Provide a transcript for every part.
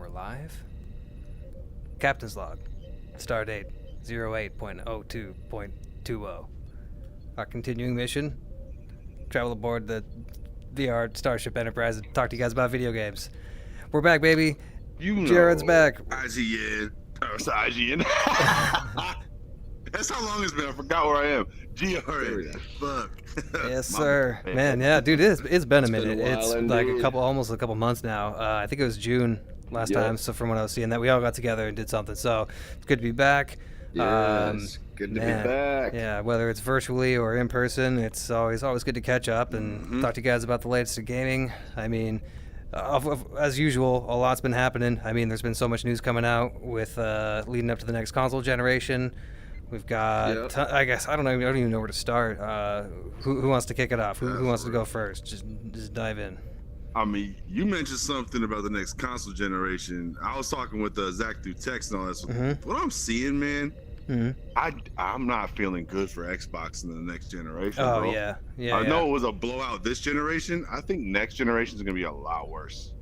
We're live. Captain's log. Stardate 08.02.20. Our continuing mission. Travel aboard the VR Starship Enterprise and talk to you guys about video games. We're back, baby. GRN's back. IGN. Oh, it's IGN. That's how long it's been. I forgot where I am. GRN. Fuck. Yes, sir. Man, yeah, dude, it's been a minute. Been a while, It's indeed. like almost a couple months now. I think it was June last time. So from what I was seeing, that we all got together and did something. So it's good to be back. Yes, good to be back. Yeah, whether it's virtually or in person, it's always good to catch up and talk to you guys about the latest in gaming. I mean, as usual, a lot's been happening. I mean, there's been so much news coming out with leading up to the next console generation. We've got, I guess, I don't even know where to start. Who wants to kick it off? Who wants to go first? Just dive in. I mean, you mentioned something about the next console generation. I was talking with Zach through text and all that. So what I'm seeing, man, I'm not feeling good for Xbox in the next generation. Oh, bro. yeah. I know it was a blowout this generation. I think next generation is going to be a lot worse.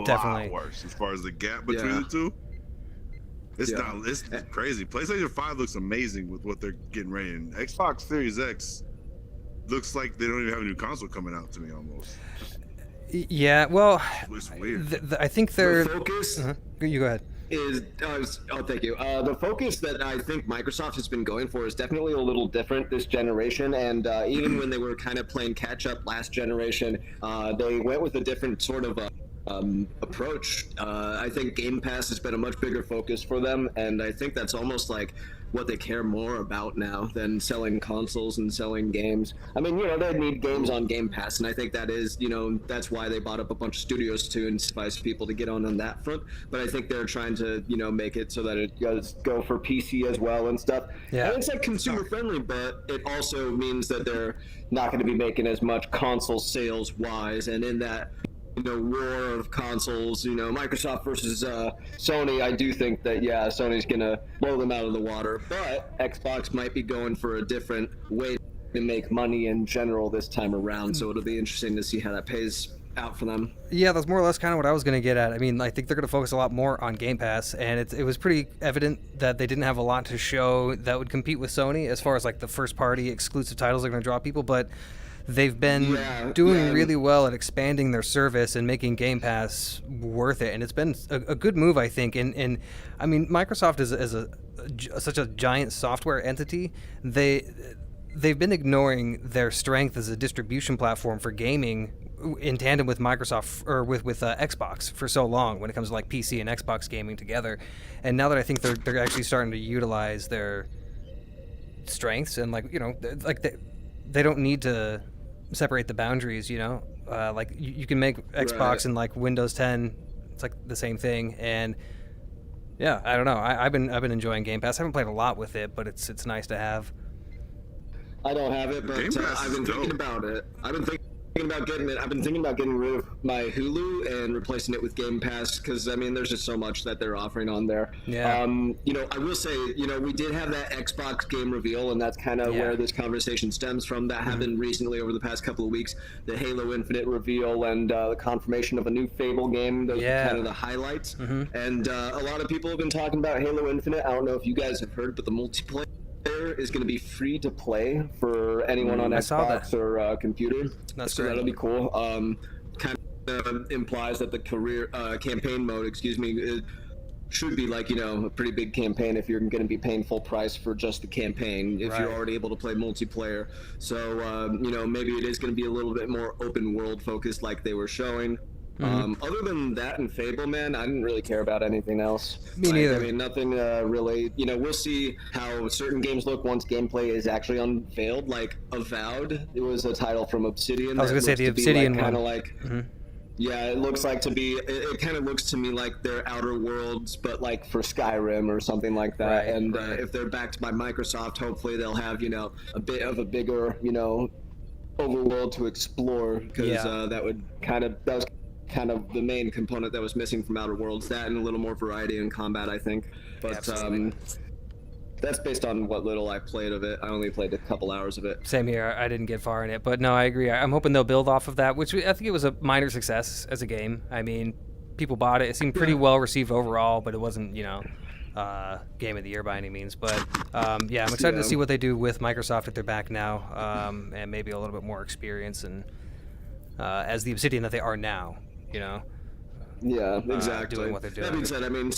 Definitely. Lot worse as far as the gap between the two. It's crazy. PlayStation 5 looks amazing with what they're getting ready. And Xbox Series X looks like they don't even have a new console coming out to me almost. Yeah, well, It's weird. I think they're... The focus You go ahead. thank you. The focus that I think Microsoft has been going for is definitely a little different this generation, and even when they were kind of playing catch up last generation, they went with a different sort of approach. I think Game Pass has been a much bigger focus for them, and I think that's almost like what they care more about now than selling consoles and selling games. I mean, they need games on Game Pass, and I think that is, that's why they bought up a bunch of studios to incentivize people to get on that front. But I think they're trying to, make it so that it does go for PC as well and stuff. Yeah. And it's like consumer friendly, but it also means that they're not going to be making as much console sales wise, and in that war of consoles, Microsoft versus Sony, I do think that Sony's gonna blow them out of the water, but Xbox might be going for a different way to make money in general this time around, so it'll be interesting to see how that pays out for them. Yeah, that's more or less kind of what I was going to get at. I mean, I think they're going to focus a lot more on Game Pass, and it was pretty evident that they didn't have a lot to show that would compete with Sony as far as like the first party exclusive titles that are going to draw people, but they've been doing really well at expanding their service and making Game Pass worth it, and it's been a good move, I think. And I mean, Microsoft is such a giant software entity. They've been ignoring their strength as a distribution platform for gaming in tandem with Microsoft or with Xbox for so long when it comes to like PC and Xbox gaming together. And now that I think they're actually starting to utilize their strengths and they don't need to separate the boundaries, like you can make Xbox and like Windows 10, it's like the same thing. And yeah, I don't know. I've been enjoying Game Pass. I haven't played a lot with it, but it's nice to have. I don't have it, but I've been thinking about it. I've been thinking about getting it. I've been thinking about getting rid of my Hulu and replacing it with Game Pass because I mean, there's just so much that they're offering on there. Yeah. I will say, we did have that Xbox game reveal, and that's kind of where this conversation stems from. That happened recently over the past couple of weeks. The Halo Infinite reveal and the confirmation of a new Fable game. Those are kind of the highlights. And a lot of people have been talking about Halo Infinite. I don't know if you guys have heard, but the multiplayer is going to be free to play for anyone on Xbox or computer. That's so great. That'll be cool. Kind of implies that the career campaign mode, it should be like a pretty big campaign if you're going to be paying full price for just the campaign if you're already able to play multiplayer. So maybe it is going to be a little bit more open world focused like they were showing. Other than that and Fable, man, I didn't really care about anything else. Me neither. I mean, nothing really. We'll see how certain games look once gameplay is actually unveiled. Like Avowed, it was a title from Obsidian. I was going to say the Obsidian one. Kind of like, yeah, it looks like to be. It kind of looks to me like they're Outer Worlds, but like for Skyrim or something like that. If they're backed by Microsoft, hopefully they'll have a bit of a bigger overworld to explore because that was kind of the main component that was missing from Outer Worlds, that and a little more variety in combat, I think. But that's based on what little I played of it. I only played a couple hours of it. Same here. I didn't get far in it, but no, I agree. I'm hoping they'll build off of that, which I think it was a minor success as a game. I mean, people bought it. It seemed pretty well received overall, but it wasn't, game of the year by any means. But I'm excited to see what they do with Microsoft if they're back now, and maybe a little bit more experience and as the Obsidian that they are now, Yeah, exactly. doing what they're doing. That being said, I mean,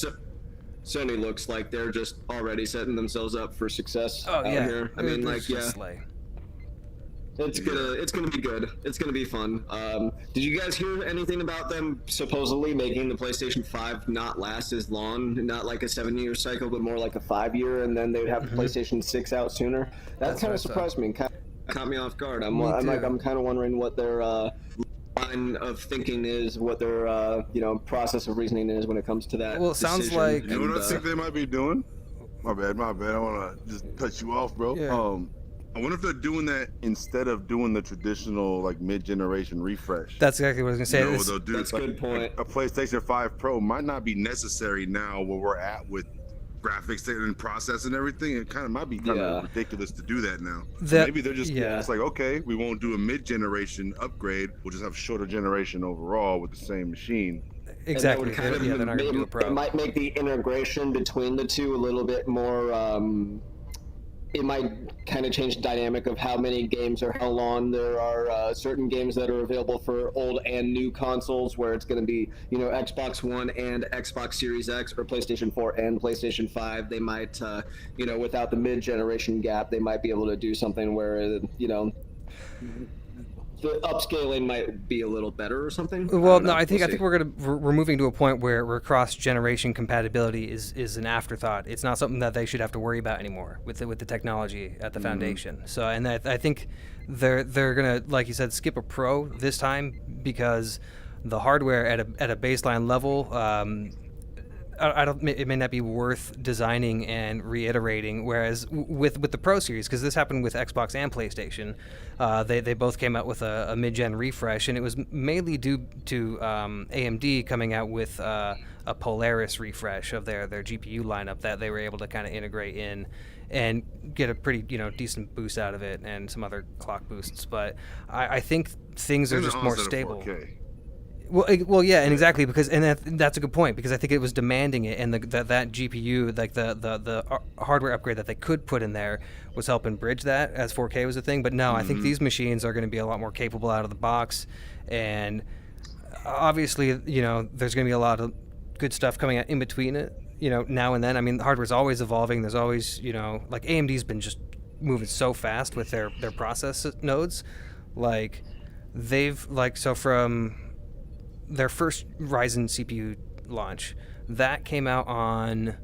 Sony looks like they're just already setting themselves up for success out here. I mean, like, slay. It's gonna be good. It's gonna be fun. Did you guys hear anything about them supposedly making the PlayStation 5 not last as long, not like a 7-year cycle, but more like a 5-year, and then they'd have the PlayStation 6 out sooner? That kind of surprised me and caught me off guard. I'm kind of wondering what their line of thinking is, what their process of reasoning is when it comes to that. Well, it sounds decision. like You know what I think they might be doing? My bad. I want to just cut you off, bro. Yeah. I wonder if they're doing that instead of doing the traditional like mid-generation refresh. That's exactly what I was gonna say. They'll do That's a good point. A PlayStation 5 Pro might not be necessary now where we're at with graphics and process and everything. It kind of might be kind of ridiculous to do that now. So maybe they're just it's like, okay, we won't do a mid-generation upgrade. We'll just have shorter generation overall with the same machine. Exactly. They're not going to do a Pro. It might make the integration between the two a little bit more. It might kind of change the dynamic of how many games or how long there are certain games that are available for old and new consoles, where it's going to be, Xbox One and Xbox Series X, or PlayStation 4 and PlayStation 5. They might, without the mid-generation gap, they might be able to do something where, the upscaling might be a little better or something. Well, no, I think we're moving to a point where cross-generation compatibility is an afterthought. It's not something that they should have to worry about anymore with the technology at the foundation. So, and I think they're gonna, like you said, skip a Pro this time because the hardware at a baseline level. It may not be worth designing and reiterating. Whereas with the Pro Series, because this happened with Xbox and PlayStation, they both came out with a mid-gen refresh, and it was mainly due to AMD coming out with a Polaris refresh of their GPU lineup that they were able to kind of integrate in and get a pretty decent boost out of it and some other clock boosts. But I think things are just more stable. 4K. Well, yeah, and exactly that's a good point, because I think it was demanding it, and that GPU, like the hardware upgrade that they could put in there, was helping bridge that as 4K was a thing. But no, I think these machines are going to be a lot more capable out of the box, and obviously, there's going to be a lot of good stuff coming out in between it, now and then. I mean, the hardware's always evolving. There's always, like AMD's been just moving so fast with their process nodes, like from their first Ryzen CPU launch, that came out on,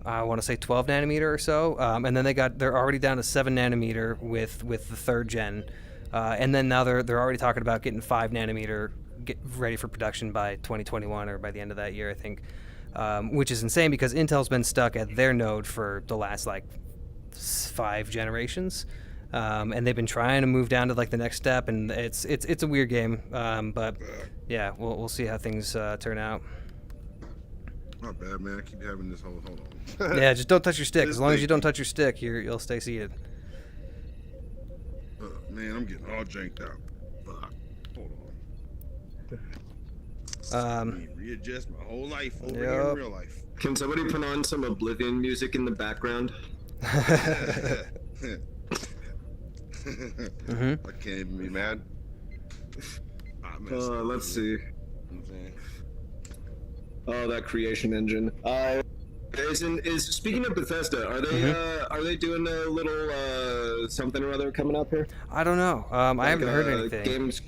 I want to say 12 nanometer or so, and then they're already down to 7 nanometer with the third gen, and then now they're already talking about getting 5 nanometer ready for production by 2021 or by the end of that year, I think, which is insane because Intel's been stuck at their node for the last 5 generations. And they've been trying to move down to the next step, and it's a weird game. But yeah, we'll see how things turn out. Not bad, man. I keep having this hold on. Yeah, just don't touch your stick. As long as you don't touch your stick, you'll stay seated. Man, I'm getting all janked out. Fuck. Hold on. Readjust my whole life over here in real life. Can somebody put on some Oblivion music in the background? I can't even be mad. Let's see. Oh, that creation engine. Speaking of Bethesda, are they doing a little something or other coming up here? I don't know. I haven't heard anything. Games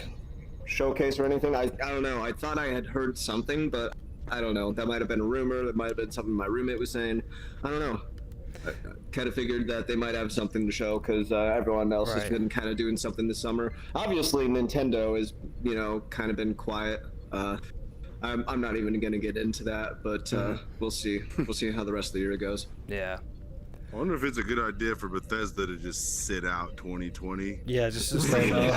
showcase or anything? I don't know. I thought I had heard something, but I don't know. That might have been a rumor. That might have been something my roommate was saying. I don't know. I kind of figured that they might have something to show because everyone else has been kind of doing something this summer. Obviously, Nintendo has, kind of been quiet. I'm not even going to get into that, but we'll see. We'll see how the rest of the year goes. Yeah. I wonder if it's a good idea for Bethesda to just sit out 2020. Yeah, just lay low.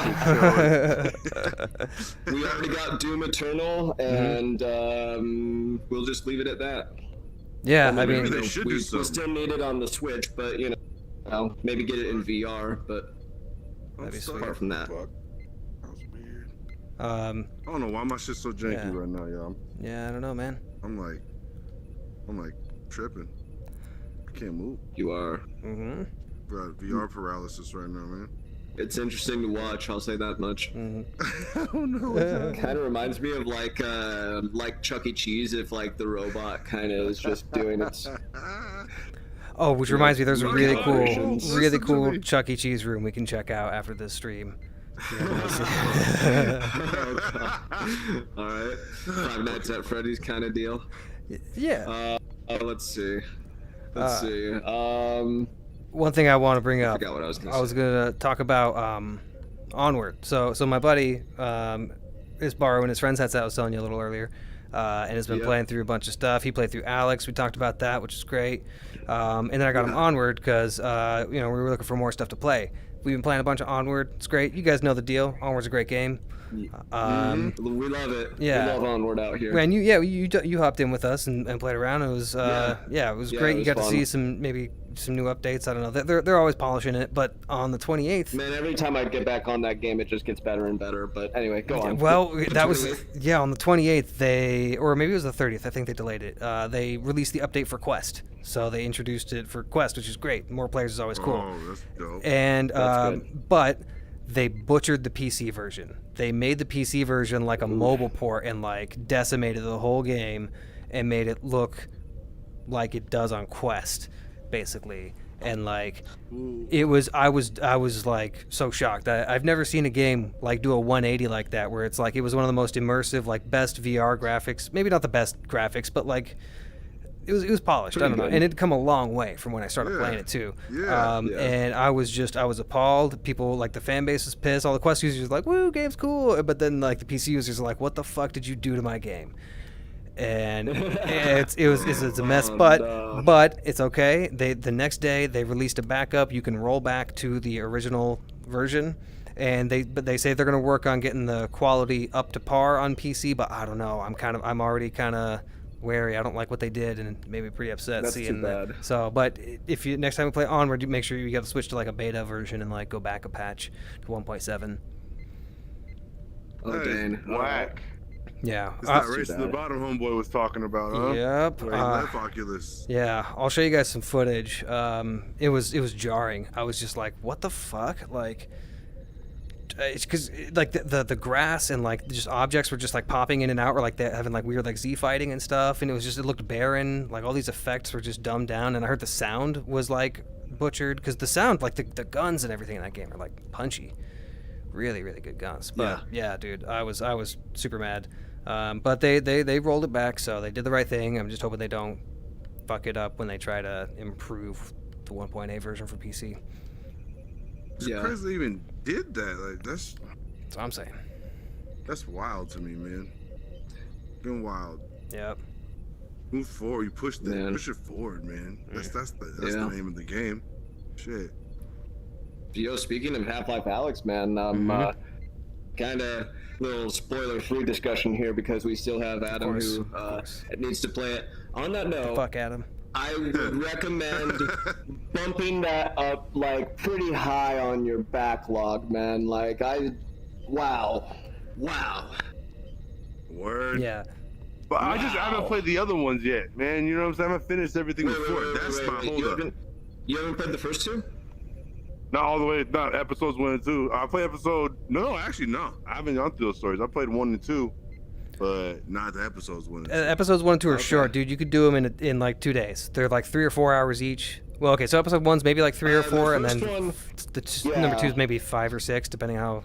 We already got Doom Eternal, and we'll just leave it at that. Yeah, well, I mean, they should do something. We still need it on the Switch, but maybe get it in VR. But that'd be sweet. Apart from that, Fuck. That was weird. I don't know why my shit's so janky right now, y'all. Yeah, I don't know, man. I'm like tripping. I can't move. You are. Mm-hmm. Got VR paralysis right now, man. It's interesting to watch. I'll say that much. Mm-hmm. I don't know. Kind of reminds me of like Chuck E. Cheese if like the robot kind of is just doing its. Oh, which reminds me, there's a really cool, Operations. really Listen to cool me. Chuck E. Cheese room we can check out after this stream. All right, Five Nights at Freddy's kind of deal. Yeah. Let's see. Let's see. One thing I want to bring I up. forgot what I was gonna I was say. gonna talk about Onward. So my buddy is borrowing his friend's headset I was telling you a little earlier, and has been Yeah. playing through a bunch of stuff. He played through Alex. We talked about that, which is great. And then I got him Onward because we were looking for more stuff to play. We've been playing a bunch of Onward. It's great. You guys know the deal. Onward's a great game. We love it. yeah. We love Onward out here. Man, you hopped in with us and played around. It was it was Yeah, great. it You was got to fun. see some new updates. I don't know. They're always polishing it, but on the 28th. Man, every time I get back on that game, it just gets better and better. But anyway, go on. Well, The that was 28th? on the 28th or maybe it was the 30th. I think they delayed it. They released the update for Quest, so they introduced it for Quest, which is great. More players is always cool. Oh, that's dope. And That's good. but they butchered the PC version. They made the PC version like a mobile port and like decimated the whole game and made it look like it does on Quest, basically. And like I was like so shocked. I've never seen a game like do a 180 like that, where it's like it was one of the most immersive, like best VR graphics. Maybe not the best graphics, but like it was polished. I don't know, good. and it'd come a long way from when I started Yeah. playing it too. Yeah. And I was appalled. People like the fan base was pissed. All the Quest users were like, "Woo, game's cool," but then like the PC users are like, "What the fuck did you do to my game?" And it's a mess, but it's okay. The next day they released a backup. You can roll back to the original version, and they say they're gonna work on getting the quality up to par on PC. But I don't know. I'm already kind of wary. I don't like what they did, and maybe pretty upset That's seeing too that. bad. So, but if you next time we play Onward, you make sure you got to switch to like a beta version and like go back a patch to 1.7. Oh, That is dang. whack. Yeah. It's that too race to the bad. bottom homeboy was talking about, huh? Yep. Where he left Oculus. Yeah, I'll show you guys some footage. It was jarring. I was just like, what the fuck? Like, it's because like the grass and like just objects were just like popping in and out, or like they having like weird like Z fighting and stuff, and it looked barren. Like all these effects were just dumbed down, and I heard the sound was like butchered because the sound, like the guns and everything in that game are like punchy, really really good guns. But yeah dude, I was super mad. But they rolled it back, so they did the right thing. I'm just hoping they don't fuck it up when they try to improve the 1.8 version for PC. It's Yeah. crazy they even did that. Like that's That's what I'm saying. wild to me, man. Been wild. Yep. Move forward. You push Man. it forward, man. That's the Yeah. name of the game. Shit. Yo, speaking of Half-Life Alex, man, kind of little spoiler-free discussion here because we still have Adam course, who of course. needs to play it. On that note, Fuck Adam. I would recommend bumping that up like pretty high on your backlog, man. Like wow. Word. Yeah. But I haven't played the other ones yet, man. You know what I'm saying? I haven't finished everything Wait, before. wait, That's wait, my wait. hold up. You haven't played the first two? Not all the way. Not episodes 1 and 2. I played episode. No, actually, no. I haven't gone through those stories. I played 1 and 2, but not the episodes 1 and 2. Episodes 1 and 2 are Okay. short, dude. You could do them in like 2 days. They're like 3 or 4 hours each. Well, okay, so episode 1's maybe like 3 or The 4, and then first one- number Yeah. 2 is maybe 5 or 6, depending how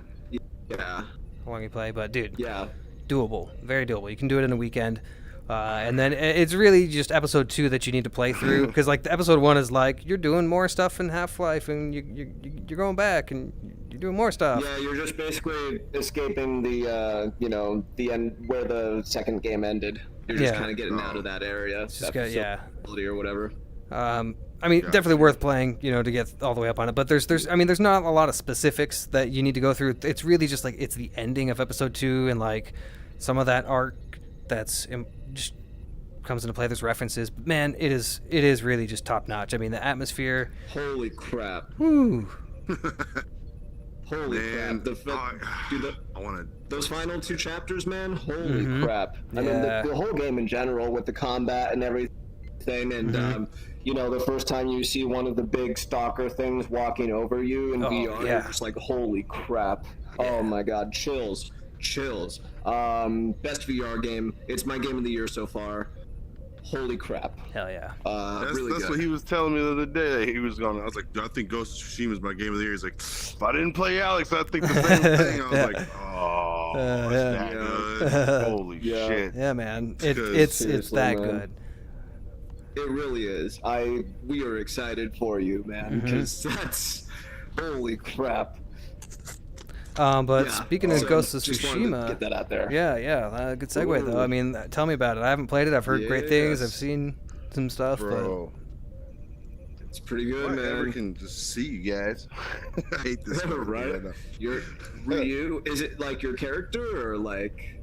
Yeah. long you play. But dude, Yeah. doable, very doable. You can do it in a weekend. And then it's really just episode 2 that you need to play through, because like the episode 1 is like you're doing more stuff in Half-Life, and you're going back and you're doing more stuff. Yeah, you're just basically escaping the the end where the second game ended. You're just Yeah. kind of getting out of that area. It's just that got, yeah. facility or whatever. I mean, definitely worth playing, to get all the way up on it. But there's not a lot of specifics that you need to go through. It's really just like it's the ending of episode 2 and like some of that arc that's just comes into play. There's references, but man, it is really just top notch. I mean, the atmosphere. Holy crap! Woo. Holy crap! I want to. Those final 2 chapters, man. Holy crap! I mean, the whole game in general, with the combat and everything, and you know, the first time you see one of the big stalker things walking over you in VR, you're just like, holy crap! Oh my god, chills. Best VR game. It's my game of the year so far. Holy crap! Hell yeah! That's what he was telling me the other day. That he was going. I was like, I think Ghost of Tsushima is my game of the year. He's like, if I didn't play Alex, I think the same thing. I was like, oh, it's that good. Holy shit! Yeah, man, it's that good. It really is. We are excited for you, man, because that's holy crap. But speaking of Ghost of Tsushima, get that out there. Yeah, good segue though. I mean, tell me about it. I haven't played it. I've heard great things. I've seen some stuff, bro. But it's pretty good, man. Whatever can just see you guys. I hate this. Right? You're Ryu. Is it like your character or like?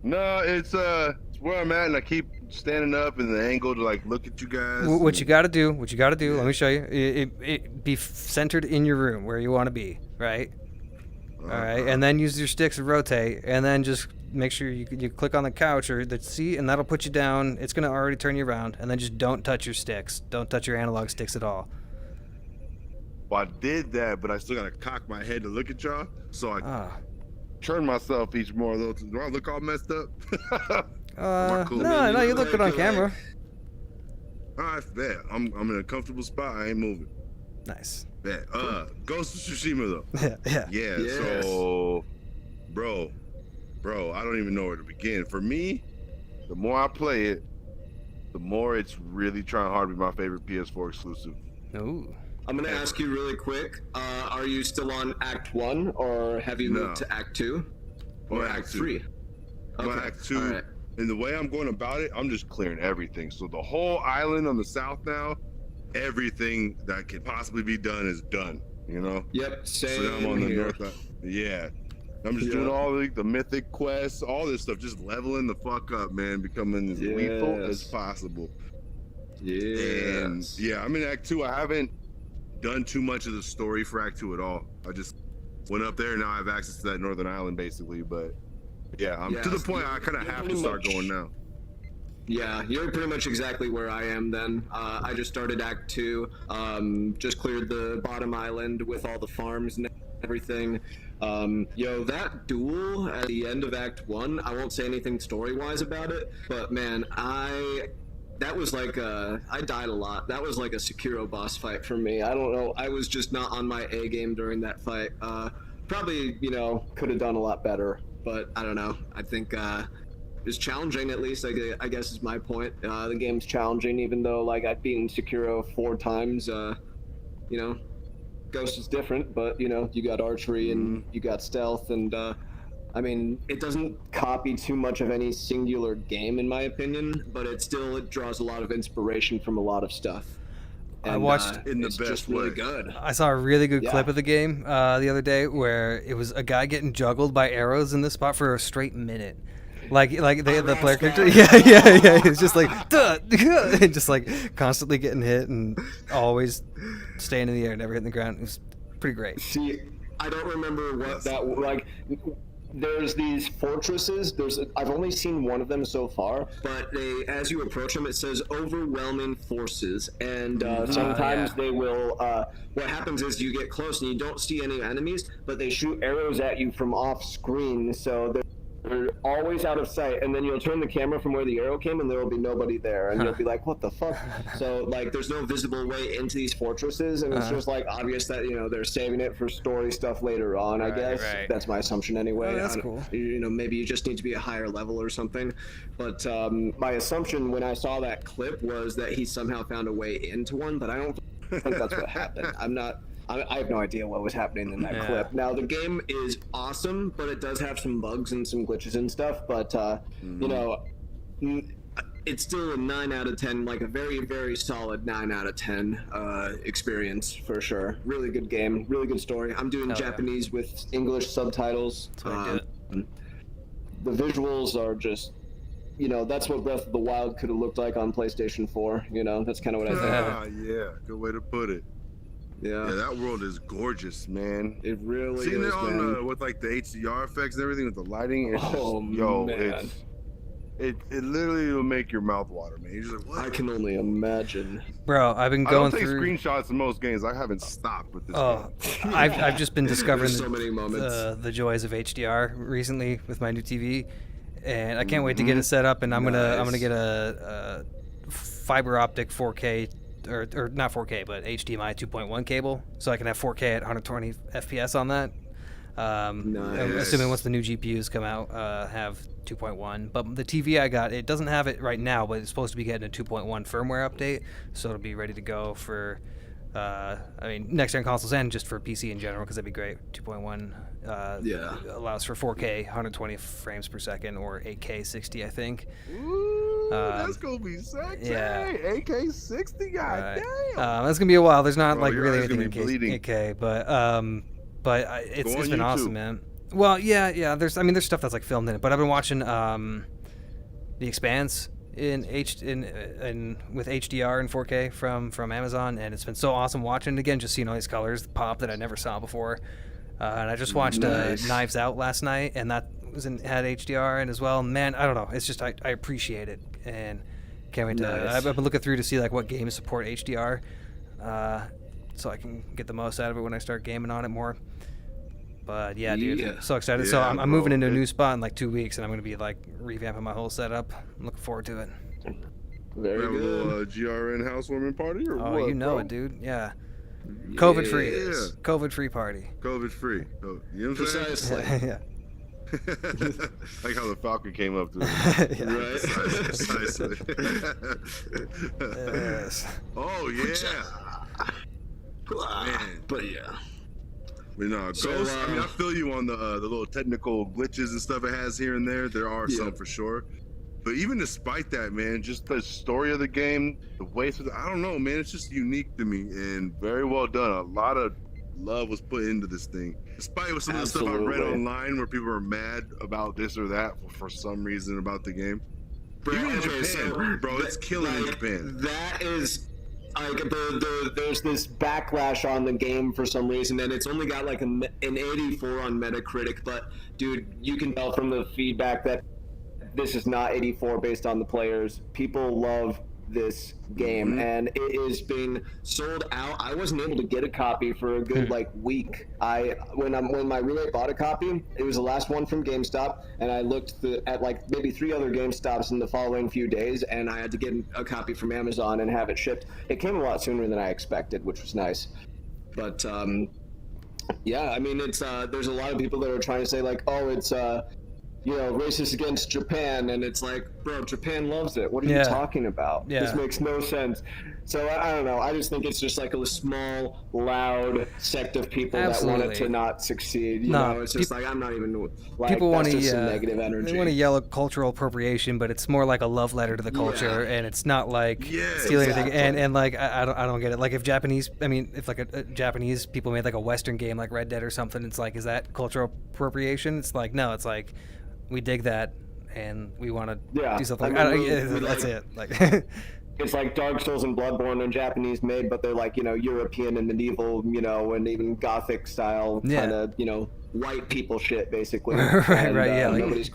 No, it's where I'm at, and I keep standing up in the angle to like look at you guys. What you got to do? Let me show you. It be centered in your room where you want to be, right? All right, and then use your sticks to rotate, and then just make sure you click on the couch or the seat, and that'll put you down. It's gonna already turn you around, and then just don't touch your sticks. Don't touch your analog sticks at all. Well, I did that, but I still gotta cock my head to look at y'all, so I turn myself each more of those. Do I look all messed up? No, you look good on camera. All right, bet. I'm in a comfortable spot. I ain't moving. Nice. Bet. Ghost of Tsushima though. Yeah. Yes. So, bro, I don't even know where to begin. For me, the more I play it, the more it's really trying hard to be my favorite PS4 exclusive. Ooh. I'm gonna ask you really quick. Are you still on Act 1, or have you moved to Act 2? Or Act 3? Okay. I'm on Act 2. Right. And the way I'm going about it, I'm just clearing everything. So the whole island on the south now, everything that could possibly be done is done, you know? Yep, same. So I'm on the north side. Yeah. I'm just doing all the mythic quests, all this stuff, just leveling the fuck up, man, becoming as lethal as possible. Yeah. And I'm in Act 2. I haven't done too much of the story for Act 2 at all. I just went up there, and now I have access to that northern island, basically. But I'm to the point I kind of have to start going now. Yeah, you're pretty much exactly where I am then. I just started Act 2, just cleared the bottom island with all the farms and everything. That duel at the end of Act 1, I won't say anything story-wise about it, but man, that was like I died a lot. That was like a Sekiro boss fight for me. I don't know, I was just not on my A game during that fight. Probably, could have done a lot better, but I don't know. I think it's challenging, at least, I guess is my point. The game's challenging, even though like I've beaten Sekiro 4 times. Ghost is different, but you got archery and you got stealth, and I mean, it doesn't copy too much of any singular game in my opinion, but it draws a lot of inspiration from a lot of stuff. And, I watched in the it's best just way. really good. I saw a really good clip of the game the other day where it was a guy getting juggled by arrows in this spot for a straight minute. Like the player character, it's just like duh, and just like constantly getting hit and always staying in the air, never hitting the ground. It was pretty great. See, I don't remember what that like. There's these fortresses. I've only seen one of them so far, but as you approach them, it says overwhelming forces, and sometimes they will. What happens is you get close and you don't see any enemies, but they shoot arrows at you from off screen, so they're always out of sight, and then you'll turn the camera from where the arrow came and there will be nobody there, and you'll be like, what the fuck? So like there's no visible way into these fortresses, and it's just like obvious that they're saving it for story stuff later on. I guess that's my assumption anyway. That's cool. Maybe you just need to be a higher level or something, but my assumption when I saw that clip was that he somehow found a way into one, but I don't think that's what happened. I have no idea what was happening in that clip. Now, the game is awesome, but it does have some bugs and some glitches and stuff, but, it's still a 9 out of 10, like a very, very solid 9 out of 10 experience, for sure. Really good game, really good story. I'm doing Japanese with English subtitles. That's what I did. The visuals are just... that's what Breath of the Wild could have looked like on PlayStation 4. That's kind of what I think. Yeah, good way to put it. Yeah. Yeah, that world is gorgeous, man. It really Seeing is, it on man. with like the HDR effects and everything with the lighting, it's Man. it literally will make your mouth water, man. You're just like, what? I can only imagine. Bro, I've been I don't going take through screenshots in most games. I haven't stopped with this game. I've just been discovering There's so many moments. the joys of HDR recently with my new TV, and I can't wait to get it set up. And I'm gonna get a fiber optic 4K or not 4K but HDMI 2.1 cable, so I can have 4K at 120 FPS on that. I'm assuming once the new GPUs come out, have 2.1. But the TV I got, it doesn't have it right now, but it's supposed to be getting a 2.1 firmware update, so it'll be ready to go for, next gen consoles and just for PC in general, because that'd be great. 2.1 allows for 4K, 120 frames per second, or 8K 60, I think. Ooh, that's gonna be sexy. Yeah. 8K 60, goddamn. That's gonna be a while. There's not Bro, like your really eyes anything gonna be in 8K, but it's been YouTube. awesome, man. Well, yeah. There's stuff that's like filmed in it, but I've been watching The Expanse in with HDR and 4K from Amazon, and it's been so awesome watching it again, just seeing all these colors pop that I never saw before. And I just watched Knives Out last night, and that had HDR in as well. Man, I don't know. It's just I appreciate it, and can't wait to. I've been looking through to see like what games support HDR, so I can get the most out of it when I start gaming on it more. But yeah, dude, I'm so excited. So I'm moving into a new spot in like 2 weeks, and I'm gonna be like revamping my whole setup. I'm looking forward to it. Very good. A little GRN housewarming party or what? You know bro? it, dude. Yeah. COVID free. Yeah. COVID free party. COVID free. Oh, you know what I'm saying? Precisely. Yeah. Like how the Falcon came up to it. Yeah. Right? Precisely. Yes. Oh, yeah. Man. But yeah. But no, So, Ghost, I mean, I feel you on the little technical glitches and stuff it has here and there. There are some for sure. But even despite that, man, just the story of the game, the way I don't know, man, it's just unique to me and very well done. A lot of love was put into this thing. Despite some of the stuff I read online where people are mad about this or that for some reason about the game. Bro, Even in Japan, bro, it's killing in Japan. That is... Like there's this backlash on the game for some reason, and it's only got like an 84 on Metacritic. But dude, you can tell from the feedback that this is not 84 based on the players. People love this game, and it is being sold out. I wasn't able to get a copy for a good like week. When my roommate bought a copy, it was the last one from GameStop, and I looked at like maybe 3 other GameStops in the following few days, and I had to get a copy from Amazon and have it shipped. It came a lot sooner than I expected, which was nice. But yeah, I mean, it's there's a lot of people that are trying to say like, oh, it's racist against Japan, and it's like, bro, Japan loves it. What are you talking about? Yeah. This makes no sense. So I don't know. I just think it's just like a small, loud sect of people that want it to not succeed. You know, it's just like I'm not even like people want to negative energy. They want to yell at cultural appropriation, but it's more like a love letter to the culture, and it's not like stealing anything. And like I don't get it. Like if like a Japanese people made like a Western game like Red Dead or something, it's like, is that cultural appropriation? It's like, no, it's like, we dig that, and we want to do something. That's it. Like, it's like Dark Souls and Bloodborne are Japanese made, but they're like European and medieval, and even Gothic style kind of white people shit basically. Right. Nobody's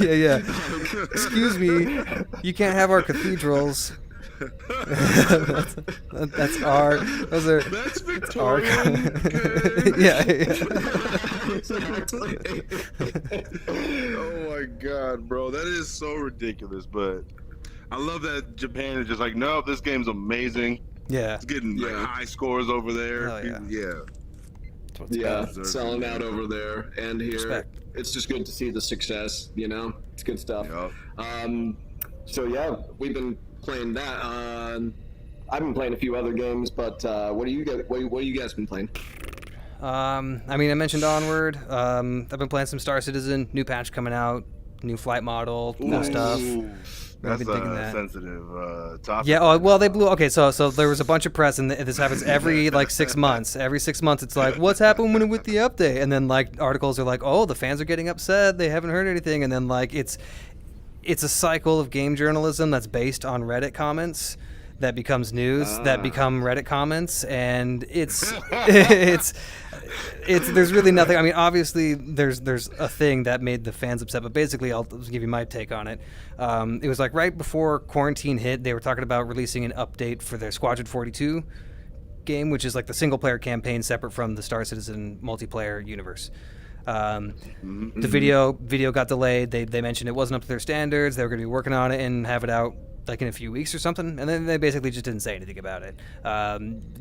yeah. Excuse me, you can't have our cathedrals. That's our. Those are. That's Victorian. Oh my god, bro, that is so ridiculous. But I love that Japan is just like, no, this game's amazing. Yeah, it's getting like high scores over there. Selling out over there and here. Respect. It's just good to see the success. It's good stuff. So yeah, we've been playing that. I've been playing a few other games, but what do you guys been playing? I mentioned Onward. I've been playing some Star Citizen. New patch coming out. New flight model. New stuff. That's a sensitive topic. Yeah. Oh, well, they blew. Okay, so there was a bunch of press, and this happens every like 6 months. Every 6 months, it's like, what's happening with the update? And then like articles are like, oh, the fans are getting upset. They haven't heard anything. And then like it's a cycle of game journalism that's based on Reddit comments that becomes news, that become Reddit comments, and it's it's there's really nothing. I mean, obviously there's a thing that made the fans upset, but basically I'll give you my take on it. It was like right before quarantine hit, they were talking about releasing an update for their Squadron 42 game, which is like the single player campaign separate from the Star Citizen multiplayer universe. The video got delayed. They mentioned it wasn't up to their standards. They were going to be working on it and have it out like in a few weeks or something, and then they basically just didn't say anything about it.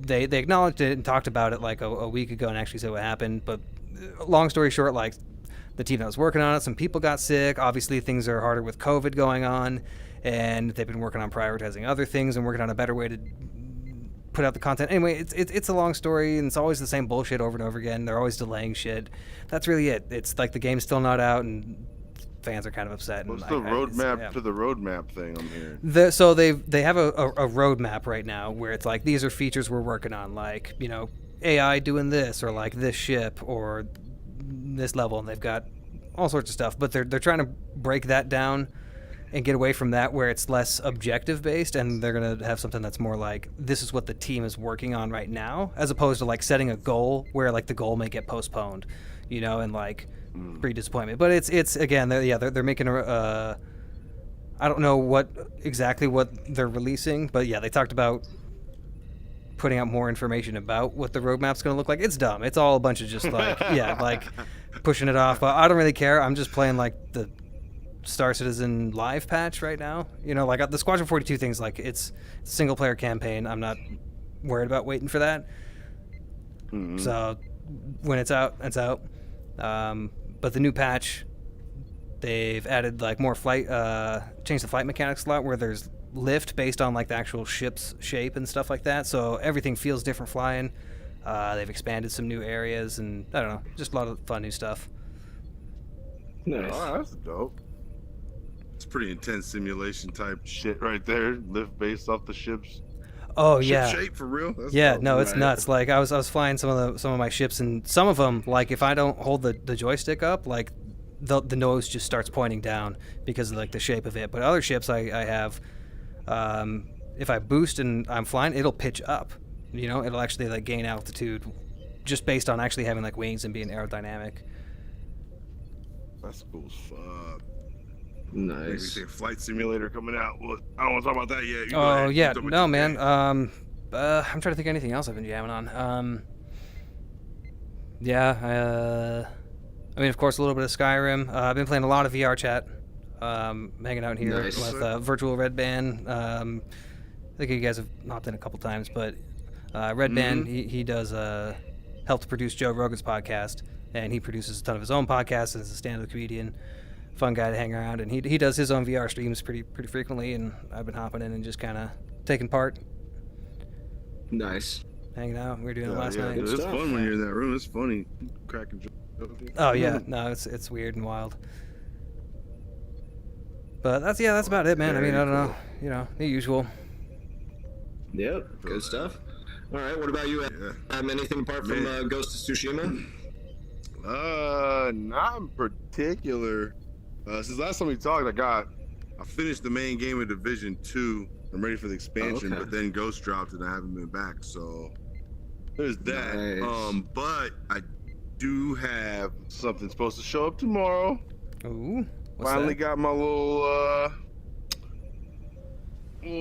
They acknowledged it and talked about it like a week ago and actually said what happened, but long story short, like the team that was working on it, some people got sick. Obviously things are harder with COVID going on, and they've been working on prioritizing other things and working on a better way to put out the content. Anyway, it's a long story, and it's always the same bullshit over and over again. They're always delaying shit. That's really it. It's like the game's still not out, and fans are kind of upset. What's the roadmap to the roadmap thing I'm hearing? So they have a roadmap right now where it's like, these are features we're working on, like, you know, AI doing this, or like this ship, or this level, and they've got all sorts of stuff. But they're trying to break that down and get away from that, where it's less objective based, and they're going to have something that's more like, this is what the team is working on right now, as opposed to like setting a goal where like the goal may get postponed, you know, and like pretty disappointment. But it's again, they're making a I don't know exactly what they're releasing, but yeah, they talked about putting out more information about what the roadmap's going to look like. It's dumb. It's all a bunch of just like like pushing it off. I don't really care. I'm just playing like the Star Citizen live patch right now. You know, like the Squadron 42 thing's like, it's a single player campaign. I'm not worried about waiting for that. So when it's out, it's out. But the new patch, they've added like more flight, changed the flight mechanics a lot, where there's lift based on like the actual ship's shape and stuff like that. So everything feels different flying. They've expanded some new areas, and I don't know, just a lot of fun new stuff. Nice. Oh, that's dope. It's pretty intense simulation type. Shit right there. Lift based off the ships. Oh Ship yeah. shape for real. That's Yeah, dope. no, it's Right. nuts. Like I was flying some of my ships, and some of them, like if I don't hold the joystick up, like the nose just starts pointing down because of like the shape of it. But other ships I have, if I boost and I'm flying, it'll pitch up. You know, it'll actually like gain altitude, just based on actually having like wings and being aerodynamic. That's cool as fuck. Maybe Nice. say flight simulator coming out. Well, I don't want to talk about that yet. You go Oh ahead. yeah, Keep talking no about man. your I'm trying to think of anything else I've been jamming on. Yeah. I mean, of course, a little bit of Skyrim. I've been playing a lot of VR chat. Hanging out here Nice. with Virtual Red Band. I think you guys have hopped in a couple times, but Red Band, he does help to produce Joe Rogan's podcast, and he produces a ton of his own podcasts as a stand-up comedian. Fun guy to hang around, and he does his own VR streams pretty frequently, and I've been hopping in and just kind of taking part, Nice. hanging out. We were doing it last night. Dude, Good it's stuff. fun when you're in that room. It's funny. Cracking jokes. Oh yeah, no, it's weird and wild. But that's about it, man. I mean, I don't know, you know, the usual. Yep. Good stuff. All right. What about you? Anything apart from Ghost of Tsushima? Not in particular. Since last time we talked, I finished the main game of Division 2. I'm ready for the expansion, okay. but then Ghost dropped and I haven't been back. So there's that. Nice. But I do have Something's supposed to show up tomorrow. Ooh, what's Finally that? got my little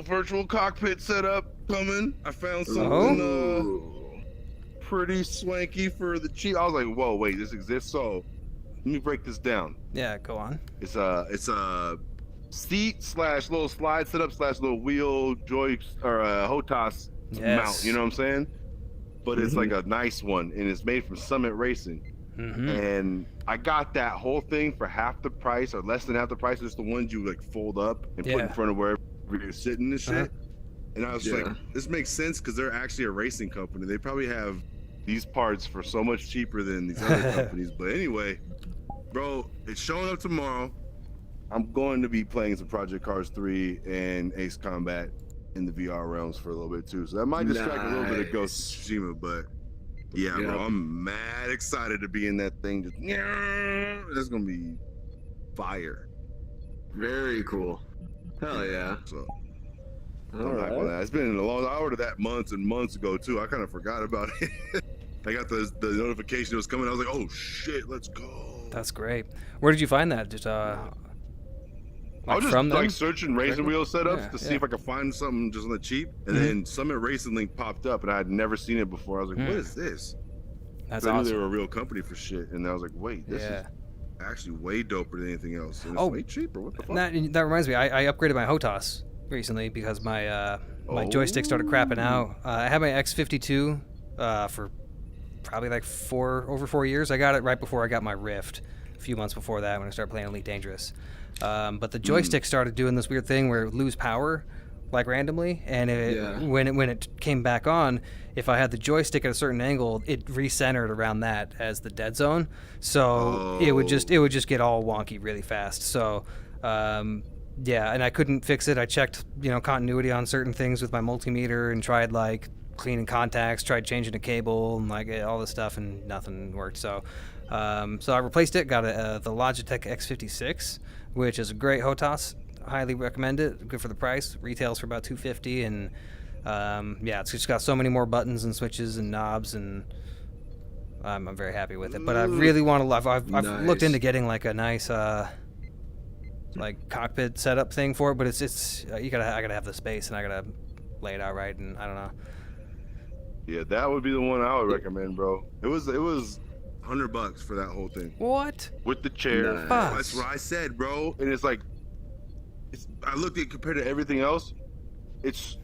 virtual cockpit set up coming. I found something Ooh. pretty swanky for the cheap. I was like, whoa, wait, this exists? So let me break this down. Yeah, go on. It's a seat / little slide setup / little wheel joy or HOTAS Yes. mount. You know what I'm saying? But it's like a nice one, and it's made from Summit Racing. Mm-hmm. And I got that whole thing for half the price or less than half the price. It's the ones you like fold up and put in Yeah. front of wherever you're sitting and shit. Uh-huh. And I was Yeah. like, this makes sense because they're actually a racing company. They probably have These parts for so much cheaper than these other companies. But anyway, bro, it's showing up tomorrow. I'm going to be playing some Project Cars 3 and Ace Combat in the VR realms for a little bit too. So that might distract a little bit of Ghost of Tsushima, but yeah, Yep. bro, I'm mad excited to be in that thing. Just that's gonna be fire. Very cool. Hell yeah. So I'm hype on that. It's been a long. I ordered that months and months ago too. I kind of forgot about it. I got the notification it was coming. I was like, oh shit, let's go. That's great. Where did you find that? Just I was just from them? like searching racing wheel setups Yeah, to see if I could find something just on the cheap, and then Summit Racing Link popped up, and I had never seen it before. I was like, what is this? That's I knew awesome. they were a real company for shit, and I was like, wait, this is actually way doper than anything else. And it's way cheaper. What the fuck? That reminds me. I upgraded my HOTAS recently because my my joystick started crapping out. I had my X52 for probably like over 4 years. I got it right before I got my Rift, a few months before that when I started playing Elite Dangerous. But the joystick started doing this weird thing where it would lose power like randomly, and when it came back on, if I had the joystick at a certain angle, it recentered around that as the dead zone. So it would just get all wonky really fast. So and I couldn't fix it. I checked continuity on certain things with my multimeter and tried like cleaning contacts, tried changing a cable and like all this stuff, and nothing worked. So I replaced it, got the Logitech X56, which is a great HOTAS. Highly recommend it. Good for the price. Retails for about $250, and it's just got so many more buttons and switches and knobs, and I'm very happy with it. But I really want to love. I've looked into getting like a nice like cockpit setup thing for it, but it's I gotta have the space, and I gotta lay it out right, and I don't know. Yeah, that would be the one I would recommend, bro. It was $100 for that whole thing. What? With the chair. Nice. That's what I said, bro. And it's like, I looked at it compared to everything else. It's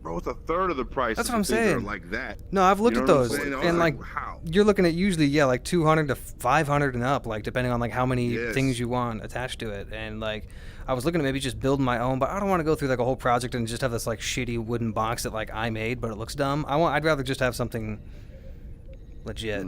a third of the price. That's what I'm saying. Like that. No, I've looked at those, and like how? You're looking at usually like 200 to 500 and up, like depending on like how many things you want attached to it. And like I was looking at maybe just building my own, but I don't want to go through like a whole project and just have this like shitty wooden box that like I made, but it looks dumb. I'd rather just have something legit,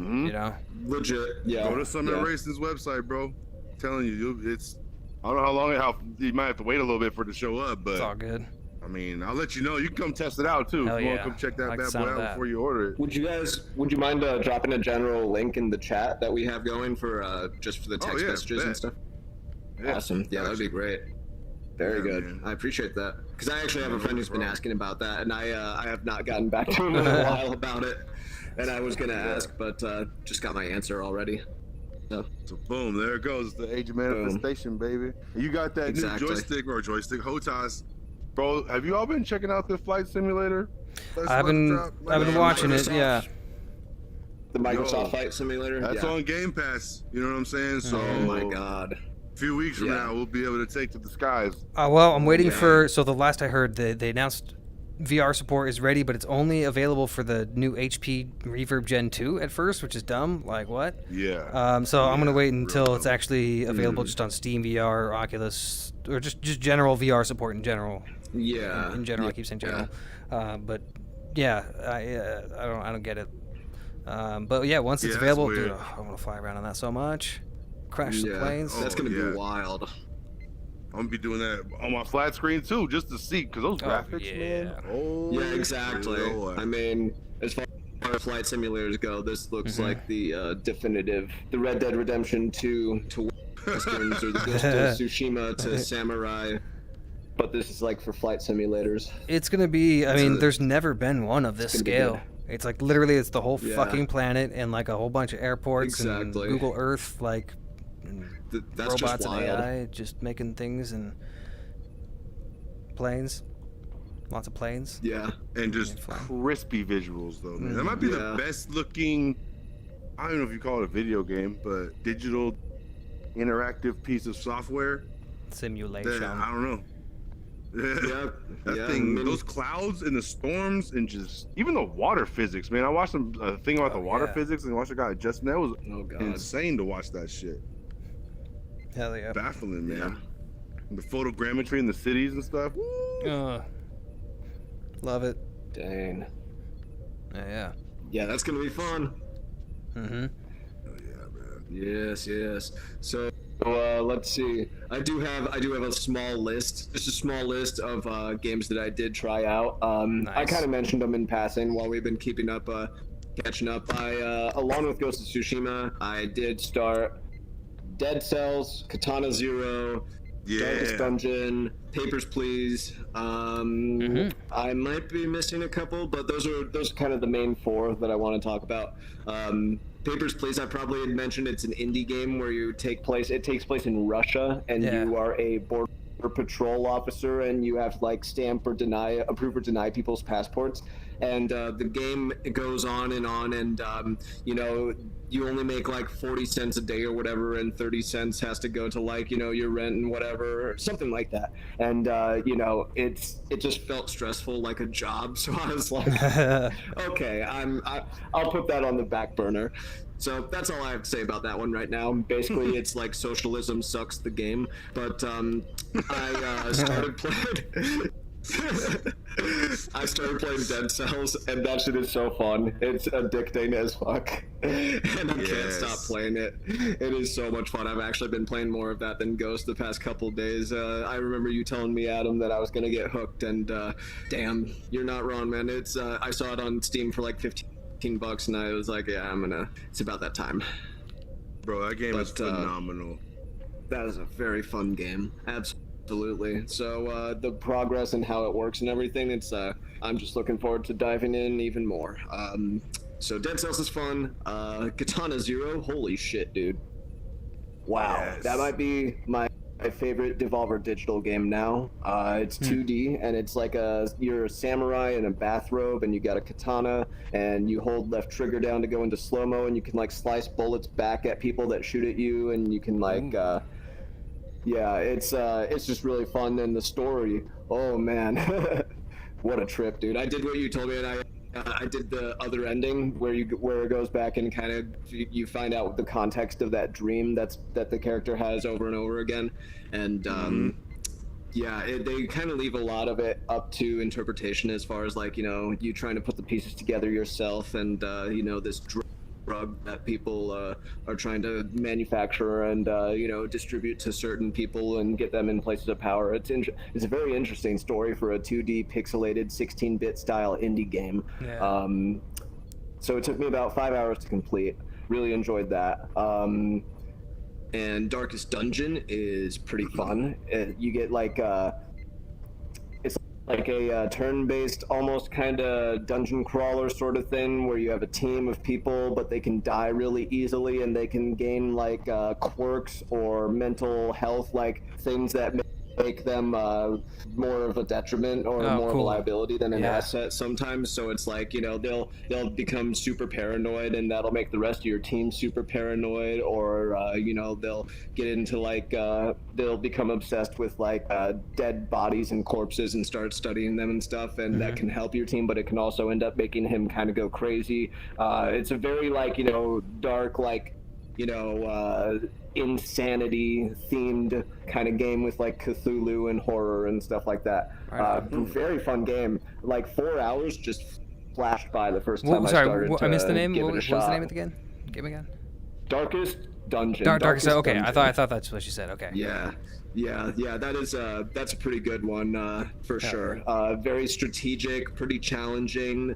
Legit, yeah. Go to Summit Racing's website, bro. I'm telling you, it's. I don't know how you might have to wait a little bit for it to show up, but it's all good. I mean, I'll let you know. You can come test it out too. Hell if you yeah. want to come check that I like bad the sound boy of out that. before you order it. Would you mind dropping a general link in the chat that we have going for just for the text messages and stuff? Yeah, awesome. Yeah, that'd be great. Very good. Man. I appreciate that because I actually have a friend who's been asking about that, and I have not gotten back to him in a while about it. And I was gonna ask, but just got my answer already. So boom, there it goes. The age of manifestation, baby. You got that new joystick HOTAS. Bro, have you all been checking out the flight simulator? I've been watching it, yeah. The Microsoft Flight Simulator? That's on Game Pass. You know what I'm saying? So, oh my god. A few weeks from now, we'll be able to take to the skies. Well, I'm waiting for. So the last I heard, they announced VR support is ready, but it's only available for the new HP Reverb Gen 2 at first, which is dumb. Like what? Yeah. So I'm gonna wait until it's actually available just on Steam VR, or Oculus, or just general VR support in general. Yeah. In general, I keep saying general. But yeah, I don't get it. But yeah, once it's available, dude, I want to fly around on that so much. Crash the planes. That's gonna be wild. I'm gonna be doing that on my flat screen too, just to see, because those graphics, man. Oh, yeah, exactly. I mean, as far as flight simulators go, this looks like the definitive, the Red Dead Redemption 2 to Westerns, or the Ghost of Tsushima to Samurai. But this is like for flight simulators. It's gonna be. I mean, there's never been one of this scale. It's like literally, it's the whole fucking planet and like a whole bunch of airports and Google Earth, like. That's robots just and AI just making things, and planes, lots of planes. Yeah, and just crispy visuals though, man. That might be the best looking. I don't know if you call it a video game, but digital interactive piece of software. Simulation. I don't know. That thing, those clouds and the storms, and just even the water physics, man. I watched a thing about the water physics, and I watched a guy adjusting. That was insane to watch that shit. Hell yeah. Baffling, man. The photogrammetry in the cities and stuff. Love it. Dang. Yeah. Yeah, that's gonna be fun. Mm-hmm. Oh yeah, man. Yes. So let's see. I do have a small list, just a small list of games that I did try out. Nice. I kind of mentioned them in passing while we've been catching up. Along with Ghost of Tsushima, I did start Dead Cells, Katana Zero, Darkest Dungeon, Papers, Please. I might be missing a couple, but those are kind of the main 4 that I want to talk about. Papers, Please, I probably had mentioned it's an indie game where it takes place in Russia, and you are a border patrol officer, and you have to like stamp or approve or deny people's passports. And the game goes on, and you know, you only make like 40 cents a day or whatever, and 30 cents has to go to like, you know, your rent and whatever, or something like that. And you know, it just felt stressful, like a job. So I was like, okay, I'll put that on the back burner. So that's all I have to say about that one right now. Basically, it's like socialism sucks the game. But I started playing. I started playing Dead Cells, and that shit is so fun. It's addicting as fuck, and I can't stop playing it. It is so much fun. I've actually been playing more of that than Ghost the past couple days. I remember you telling me, Adam, that I was gonna get hooked, and damn, you're not wrong, man. It's I saw it on Steam for like $15, and I was like, yeah, it's about that time. Bro, that game is phenomenal. That is a very fun game. Absolutely. So the progress and how it works and everything, it's I'm just looking forward to diving in even more. So Dead Cells is fun. Katana Zero, holy shit, dude. Wow, that might be my favorite Devolver Digital game now. It's 2D, and it's like you're a samurai in a bathrobe, and you got a katana, and you hold left trigger down to go into slow-mo, and you can like slice bullets back at people that shoot at you, and you can like yeah, it's just really fun. And the story, oh man, what a trip, dude. I did what you told me, and I did the other ending where it goes back and kind of you find out the context of that dream that the character has over and over again. And yeah, they kind of leave a lot of it up to interpretation as far as like, you know, you trying to put the pieces together yourself, and you know, this drug that people are trying to manufacture and you know, distribute to certain people and get them in places of power. It's a very interesting story for a 2D pixelated 16-bit style indie game. Yeah. So it took me about 5 hours to complete. Really enjoyed that. And Darkest Dungeon is pretty fun. You get like it's like a turn-based, almost kind of dungeon crawler sort of thing, where you have a team of people, but they can die really easily, and they can gain like quirks or mental health, like things that make them more of a detriment or more of a liability than an asset sometimes. So it's like, you know, they'll become super paranoid, and that'll make the rest of your team super paranoid, or you know, they'll get into like they'll become obsessed with like dead bodies and corpses and start studying them and stuff, and that can help your team, but it can also end up making him kind of go crazy. It's a very like, you know, dark, like, you know, insanity themed kind of game with like Cthulhu and horror and stuff like that. Very fun game. Like 4 hours just flashed by the first time I started. I missed the name. What was the name of the game? Game again? Darkest Dungeon. Darkest. Okay, Dungeon. I thought that's what you said. Okay. Yeah. That is that's a pretty good one for sure. Very strategic, pretty challenging.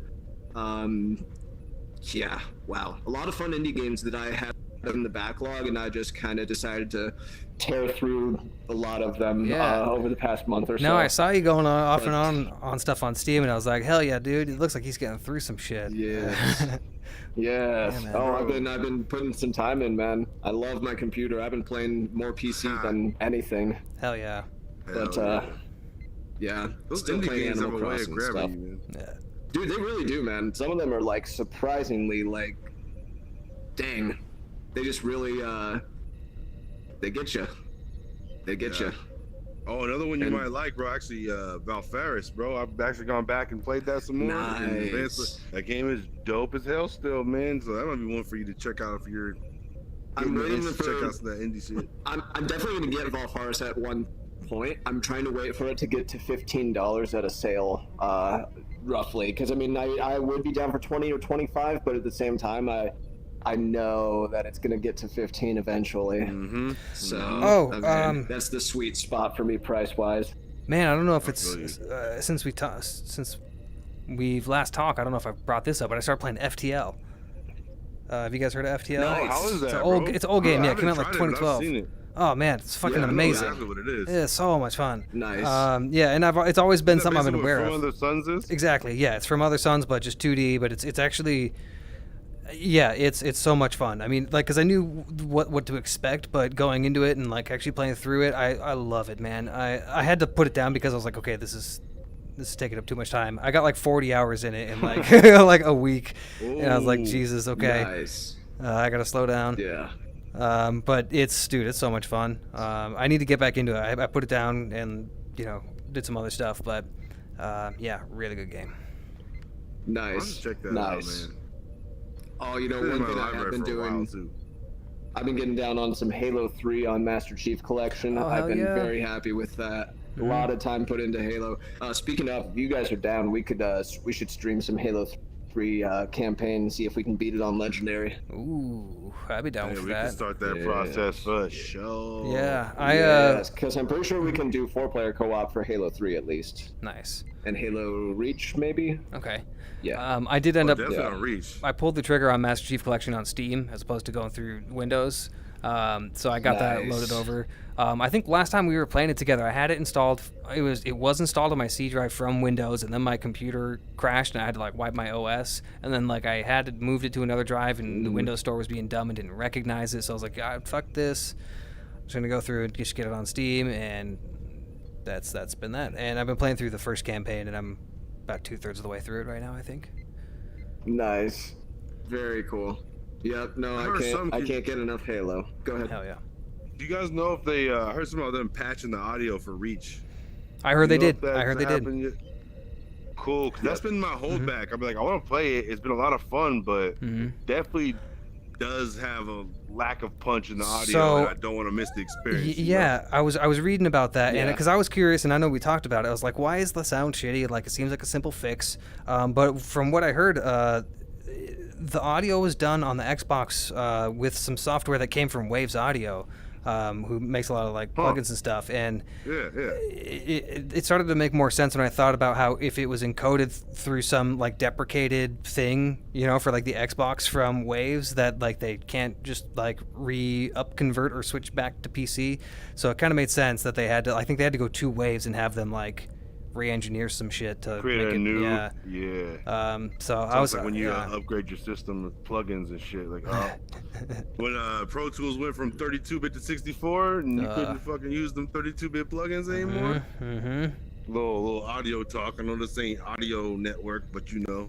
Yeah. Wow. A lot of fun indie games that I had in the backlog, and I just kind of decided to tear through a lot of them over the past month or so. No, I saw you going off and on stuff on Steam, and I was like, hell yeah, dude! It looks like he's getting through some shit. Yes. Yes. Yeah, I've been putting some time in, man. I love my computer. I've been playing more PC than anything. Hell yeah. But yeah, those still indie playing games have Animal a way of Crossing stuff. grabbing you, man. Yeah. Dude, they really do, man. Some of them are like surprisingly like, dang. They just really, they get you. They get you. Oh, another one you might like, bro. Actually, Valfaris, bro. I've actually gone back and played that some more. Nice. That game is dope as hell still, man. So that might be one for you to check out if you're. I'm waiting to check out some of that indie shit. I'm definitely gonna get Valfaris at one point. I'm trying to wait for it to get to $15 at a sale, roughly. Because I mean, I would be down for 20 or 25, but at the same time, I know that it's gonna get to 15 eventually. So that's the sweet spot for me price wise. Man, I don't know if it's since we've last talked. I don't know if I brought this up, but I started playing FTL. Have you guys heard of FTL? No, how is that? It's an old game. Yeah, it came out like 2012. Oh man, it's fucking Yeah, I know amazing. Exactly what it is. It's so much fun. Nice. Yeah, and it's always been Is that something I've been basically aware what of. From Other Suns is? Exactly. Yeah, it's from Other Suns, but just 2D. But it's actually, yeah, it's so much fun. I mean, like, cause I knew what to expect, but going into it and like actually playing through it, I love it, man. I had to put it down because I was like, okay, this is taking up too much time. I got like 40 hours in it in like like a week, and I was like, Ooh, Jesus, okay, Nice. I gotta slow down. Yeah. But it's so much fun. I need to get back into it. I put it down and did some other stuff, but yeah, really good game. I'll Nice. just check that Nice. out, man. Oh, you know, Been in one my thing I have library been for a while, doing. too. I've been getting down on some Halo 3 on Master Chief Collection. Oh, I've hell been yeah. very happy with that. A lot of time put into Halo. Speaking of, if you guys are down, we should stream some Halo 3 campaign and see if we can beat it on Legendary. Ooh, I'd be down Yeah, with we can that. start that Yeah. process for sure. Yeah, Yes, because I'm pretty sure we can do 4-player co-op for Halo 3 at least, nice. and Halo Reach maybe. Okay. Yeah. I did end up. Definitely Yeah. on Reach. I pulled the trigger on Master Chief Collection on Steam as opposed to going through Windows. So I got that Nice. loaded over. I think last time we were playing it together, I had it installed. It was installed on my C drive from Windows, and then my computer crashed, and I had to like wipe my OS, and then like I had to moved it to another drive, and the Windows Store was being dumb and didn't recognize it. So I was like, God, fuck this. I'm just gonna go through and just get it on Steam, and that's been that. And I've been playing through the first campaign, and I'm about 2/3 of the way through it right now, I think. Nice. Very cool. Yep. No, I I heard some can't. I peop- can't get enough Halo. Go ahead. Hell yeah. Do you guys know if they I heard some of them patching the audio for Reach? I heard they You know did. if that's I heard they did. happened yet? Cool, 'cause that's been my holdback. I'm like, I want to play it. It's been a lot of fun, but definitely does have a lack of punch in the audio, So- and I don't want to miss the experience. you know? Yeah, I was reading about that, and Yeah. because I was curious, and I know we talked about it. I was like, why is the sound shitty? Like, it seems like a simple fix, but from what I heard, the audio was done on the Xbox with some software that came from Waves Audio, who makes a lot of like plugins and stuff, and Yeah, yeah. it started to make more sense when I thought about how if it was encoded through some like deprecated thing, for like the Xbox from Waves, that like they can't just like convert or switch back to PC. So it kind of made sense that I think they had to go 2 Waves and have them like re-engineer some shit to Create make a it, new. yeah. Yeah. So I Sounds was like when you yeah. upgrade your system with plugins and shit. Like, when Pro Tools went from 32-bit to 64, and you couldn't fucking use them 32-bit plugins anymore. Mm-hmm. Little audio talk. I know this ain't audio network, but you know.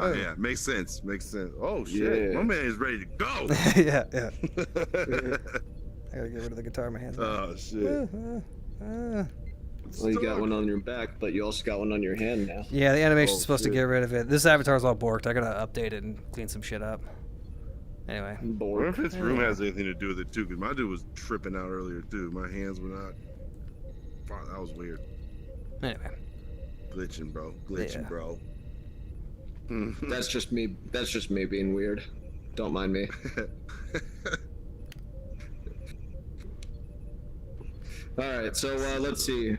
Yeah, makes sense. Makes sense. Oh shit, Yeah. my man is ready to go. yeah. I gotta get rid of the guitar in my hands. Oh shit. Well, you got one on your back, but you also got one on your hand now. Yeah, the animation's Oh, supposed to shit. get rid of it. This avatar's all borked. I gotta update it and clean some shit up. Anyway. I wonder Bored. if this room has anything to do with it too, because my dude was tripping out earlier too. My hands were not. Fuck, that was weird. Anyway. Glitching, bro. Yeah. Bro. That's just me. That's just me being weird. Don't mind me. All right, so let's see.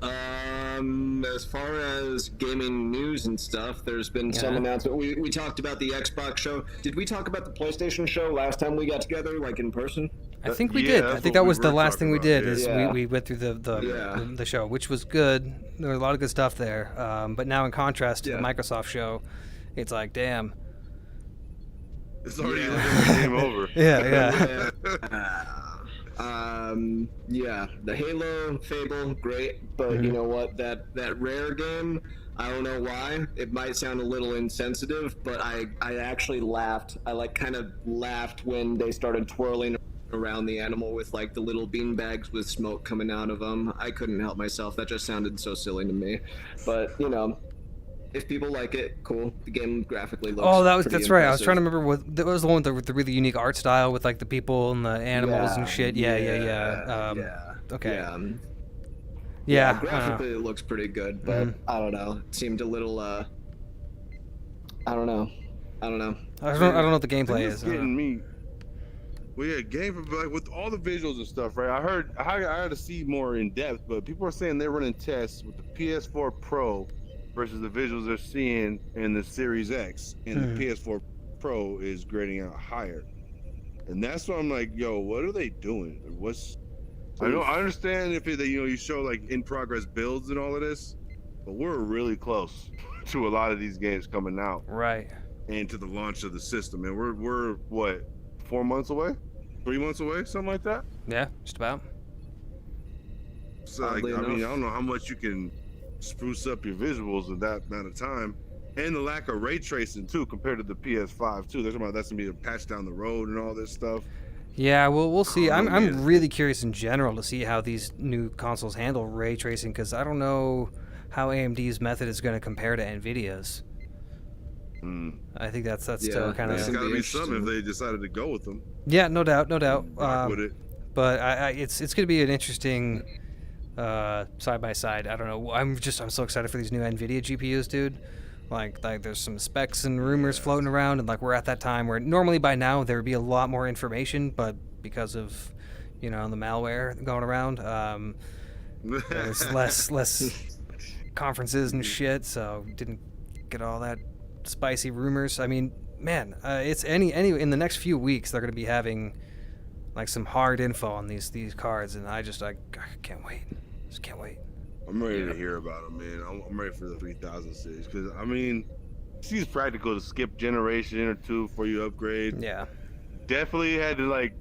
As far as gaming news and stuff, there's been some Yeah. announcement. We talked about the Xbox show. Did we talk about the PlayStation show last time we got together, like in person? I think we Yeah, did. I that's think what that we was the were last talking thing we about, did. yeah. Is Yeah. we went through Yeah. the show, which was good. There was a lot of good stuff there. But now, in contrast to the Yeah. Microsoft show, it's like, damn. It's already Yeah. like a game over. Yeah. Yeah, the Halo Fable, great, but you know what? That Rare game, I don't know why. It might sound a little insensitive, but I actually laughed. I like kind of laughed when they started twirling around the animal with like the little bean bags with smoke coming out of them. I couldn't help myself. That just sounded so silly to me. But if people like it, cool. The game graphically looks. Oh, that's pretty right. I was impressive. trying to remember what that was the one with the really unique art style with like the people and the animals and shit. Yeah. Yeah. Okay. Yeah. Yeah. Graphically, it looks pretty good, but I don't know. It seemed a little. I don't know. I don't know what the gameplay It's is. getting me. Well, yeah, game like with all the visuals and stuff, right? I had to see more in depth, but people are saying they're running tests with the PS4 Pro versus the visuals they're seeing in the Series X, and the PS4 Pro is grading out higher. And that's why I'm like, yo, what are they doing? I understand if you show like in progress builds and all of this, but we're really close to a lot of these games coming out. Right. And to the launch of the system. And we're what, 4 months away? 3 months away? Something like that? Yeah, just about. So like, I mean, I don't know how much you can spruce up your visuals in that amount of time. And the lack of ray tracing too, compared to the PS5 too. That's gonna be a patch down the road and all this stuff. Yeah, well, we'll see. I'm really curious in general to see how these new consoles handle ray tracing, because I don't know how AMD's method is going to compare to NVIDIA's. I think that's still kind of. It's got to be something if they decided to go with them. Yeah, no doubt. With it. But it's going to be an interesting side by side. I don't know. I'm so excited for these new NVIDIA GPUs, dude. Like there's some specs and rumors floating around, and like we're at that time where normally by now there would be a lot more information, but because of the malware going around, there's less conferences and shit, so didn't get all that spicy rumors. I mean, man, it's any in the next few weeks they're going to be having like some hard info on these cards, and I can't wait. Just can't wait. I'm ready to hear about them, man. I'm ready for the 3000 series, because I mean, it seems practical to skip generation or two before you upgrade. Yeah. Definitely had to like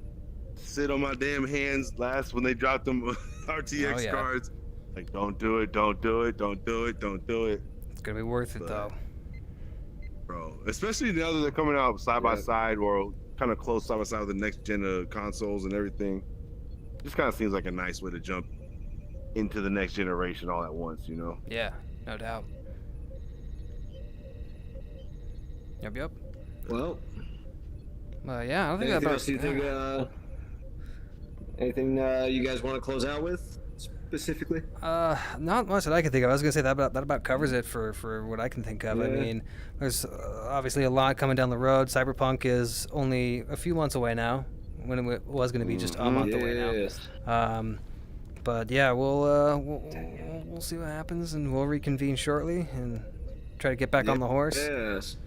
sit on my damn hands last when they dropped them RTX cards. Like, don't do it. It's gonna be worth it though. Bro, especially now that they're coming out side by side or kind of close side by side with the next gen of consoles and everything. Just kind of seems like a nice way to jump into the next generation all at once, Yeah, no doubt. Yep. Well, yeah, I don't think anything else you think, anything you guys want to close out with specifically? Not much that I can think of. I was gonna say that about covers it for what I can think of. Yeah. I mean, there's obviously a lot coming down the road. Cyberpunk is only a few months away now, when it was gonna be just a month away now. But yeah, we'll see what happens, and we'll reconvene shortly and try to get back on the horse. Yes.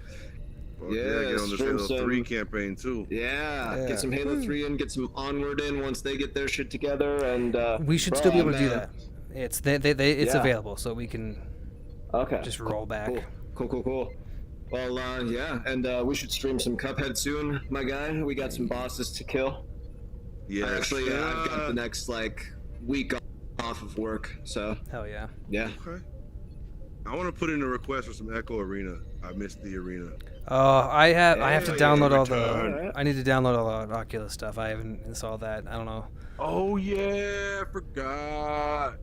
Well, get on this Halo 3 campaign too. Yeah, get some Halo 3 in, get some Onward in once they get their shit together, and we should still be able to do that. It's it's available, so we can just roll back. Cool. Well, and we should stream some Cuphead soon, my guy. We got some bosses to kill. Yeah, actually, I've got the next week off of work, so hell yeah. Okay. I want to put in a request for some Echo Arena. I missed the arena. I have to download all the. I need to download all the Oculus stuff. I haven't installed that. I don't know. Oh yeah, I forgot.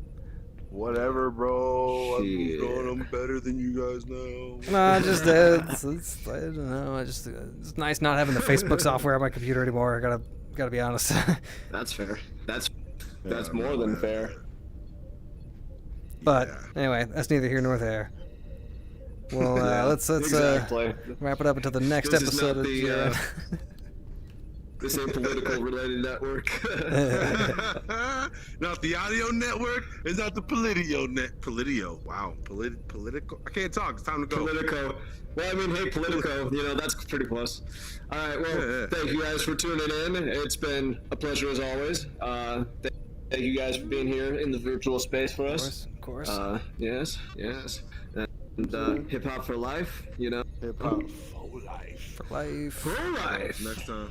Whatever, bro. I'm better than you guys know. No, just I don't know. It's nice not having the Facebook software on my computer anymore. I gotta be honest. That's fair. That's more than fair. But anyway, that's neither here nor there. Well, let's wrap it up until the next episode of GRN. This ain't political related network. Not the audio network. It's not the Politico. Wow, political. I can't talk. It's time to go. Politico. Well, I mean, hey, Politico. That's pretty close. All right. Well, thank you guys for tuning in. It's been a pleasure as always. Thank you guys for being here in the virtual space for us. Of course. Yes. And hip hop for life. Hip hop for life. For life. For life. Next time.